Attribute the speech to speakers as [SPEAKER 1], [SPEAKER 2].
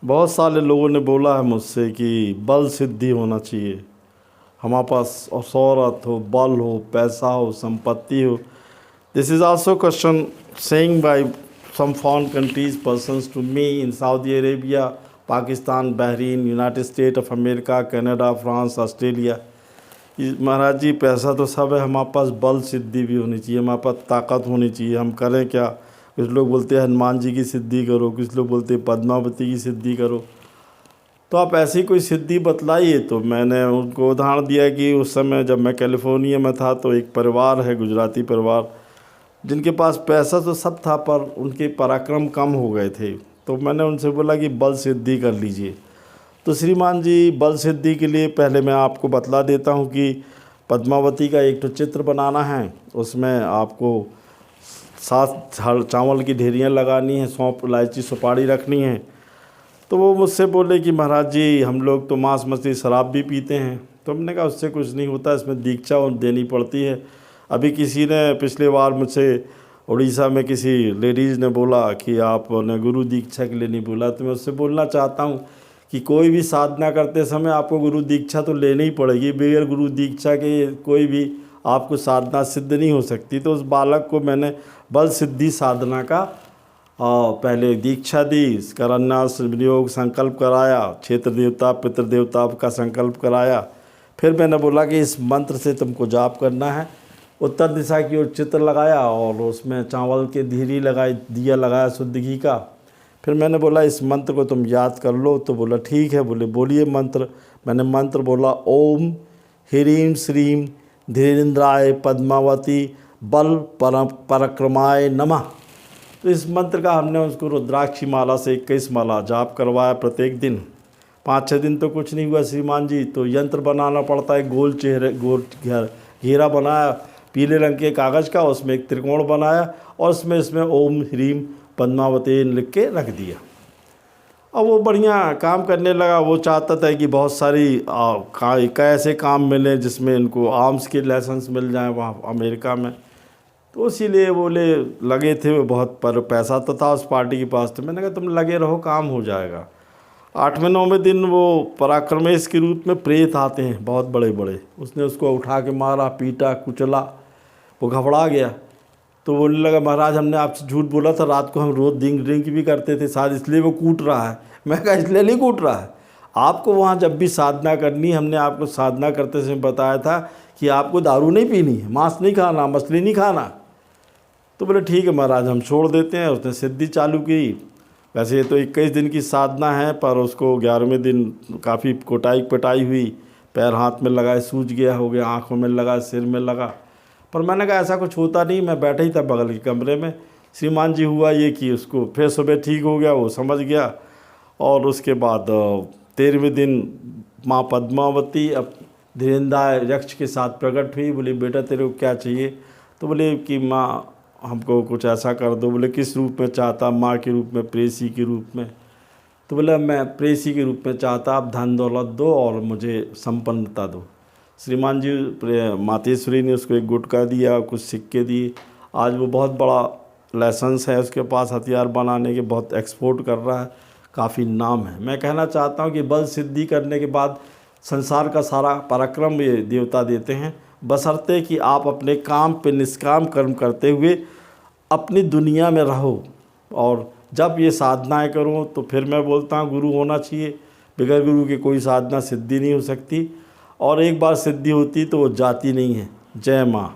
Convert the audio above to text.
[SPEAKER 1] बहुत सारे लोगों ने बोला है मुझसे कि बल सिद्धि होना चाहिए, हमारे पास शौहरत हो, बल हो, पैसा हो, संपत्ति हो। This is also question saying by some foreign countries persons to me in Saudi Arabia, Pakistan, Bahrain, United State of America, Canada, France, Australia. Maharaj ji, पैसा तो सब है, हमारे पास बल सिद्धि भी होनी चाहिए, हमारे पास ताकत होनी चाहिए। हम करें क्या? कुछ लोग बोलते हैं हनुमान जी की सिद्धि करो, कुछ लोग बोलते हैं पद्मावती की सिद्धि करो। तो आप ऐसी कोई सिद्धि बतलाइए। तो मैंने उनको उदाहरण दिया कि उस समय जब मैं कैलिफोर्निया में था तो एक परिवार है, गुजराती परिवार, जिनके पास पैसा तो सब था पर उनके पराक्रम कम हो गए थे। तो मैंने उनसे बोला कि बल सिद्धि कर लीजिए। तो श्रीमान जी, बल सिद्धि के लिए पहले मैं आपको बतला देता हूँ कि पद्मावती का एक तो चित्र बनाना है, उसमें आपको 7 चावल की ढेरियाँ लगानी है, सौंफ, इलायची, सुपारी रखनी है। तो वो मुझसे बोले कि महाराज जी, हम लोग तो मांस मछली शराब भी पीते हैं। तो हमने कहा उससे कुछ नहीं होता, इसमें दीक्षा देनी पड़ती है। अभी किसी ने पिछले बार मुझसे उड़ीसा में किसी लेडीज़ ने बोला कि आपने गुरु दीक्षा के लिए नहीं बोला। तो मैं उससे बोलना चाहता हूँ कि कोई भी साधना करते समय आपको गुरु दीक्षा तो लेनी ही पड़ेगी। बगैर गुरु दीक्षा के कोई भी आपको साधना सिद्ध नहीं हो सकती। तो उस बालक को मैंने बल सिद्धि साधना का पहले दीक्षा दी, करन्यास विनियोग संकल्प कराया, क्षेत्र देवता पितृ देवता का संकल्प कराया। फिर मैंने बोला कि इस मंत्र से तुमको जाप करना है। उत्तर दिशा की ओर चित्र लगाया और उसमें चावल के धीरी लगाई, दिया लगाया शुद्ध घी का। फिर मैंने बोला इस मंत्र को तुम याद कर लो। तो बोला ठीक है। बोले बोलिए मंत्र। मैंने मंत्र बोला, ओम ह्रीं श्रीं धीरेन्द्राय पद्मावती बल पराक्रमाय नमः। तो इस मंत्र का हमने उसको रुद्राक्षी माला से 21 माला जाप करवाया प्रत्येक दिन। 5-6 दिन तो कुछ नहीं हुआ श्रीमान जी। तो यंत्र बनाना पड़ता है, गोल चेहरे, गोल घेरा बनाया पीले रंग के कागज़ का, उसमें एक त्रिकोण बनाया और इसमें ओम ह्रीं पद्मावती लिख के रख दिया। अब वो बढ़िया काम करने लगा। वो चाहता था कि बहुत सारी ऐसे काम मिले जिसमें इनको आर्म्स के लाइसेंस मिल जाए वहाँ अमेरिका में। तो इसीलिए बोले लगे थे वो बहुत, पर पैसा तो था उस पार्टी के पास। तो मैंने कहा तुम लगे रहो, काम हो जाएगा। 8वें-9वें दिन वो पराक्रमेश के रूप में प्रेत आते हैं बहुत बड़े बड़े। उसने उसको उठा के मारा, पीटा, कुचला। वो घबरा गया। तो बोलने लगा महाराज, हमने आपसे झूठ बोला था, रात को हम रोज़ ड्रिंक भी करते थे, शायद इसलिए वो कूट रहा है। मैं कहा इसलिए नहीं कूट रहा है, आपको वहाँ जब भी साधना करनी, हमने आपको साधना करते समय बताया था कि आपको दारू नहीं पीनी है, मांस नहीं खाना, मछली नहीं खाना। तो बोले ठीक है महाराज, हम छोड़ देते हैं। उसने सिद्धि चालू की। वैसे ये तो 21 दिन की साधना है, पर उसको 11वें दिन काफ़ी कोटाई पटाई हुई, पैर हाथ में लगाए सूज गया, हो गया, आँखों में लगा, सिर में लगा। पर मैंने कहा ऐसा कुछ होता नहीं, मैं बैठा ही था बगल के कमरे में। श्रीमान जी, हुआ ये कि उसको फिर सुबह ठीक हो गया, वो समझ गया। और उसके बाद 13वें दिन माँ पद्मावती अब धीरेन्द्र यक्ष के साथ प्रकट हुई। बोली बेटा तेरे को क्या चाहिए? तो बोले कि माँ हमको कुछ ऐसा कर दो। बोले किस रूप में चाहता? माँ के रूप में, प्रेसी के रूप में। तो बोला मैं प्रेसी के रूप में चाहता, आप धन दौलत दो और मुझे संपन्नता दो। श्रीमान जी, मातेश्वरी ने उसको एक गुटका दिया, कुछ सिक्के दिए। आज वो बहुत बड़ा लाइसेंस है उसके पास हथियार बनाने के, बहुत एक्सपोर्ट कर रहा है, काफ़ी नाम है। मैं कहना चाहता हूँ कि बल सिद्धि करने के बाद संसार का सारा पराक्रम ये देवता देते हैं, बशर्ते कि आप अपने काम पे निष्काम कर्म करते हुए अपनी दुनिया में रहो। और जब ये साधनाएं करो तो फिर मैं बोलता हूँ गुरु होना चाहिए। बगैर गुरु के कोई साधना सिद्धि नहीं हो सकती, और एक बार सिद्धि होती तो वो जाती नहीं है। जय माँ।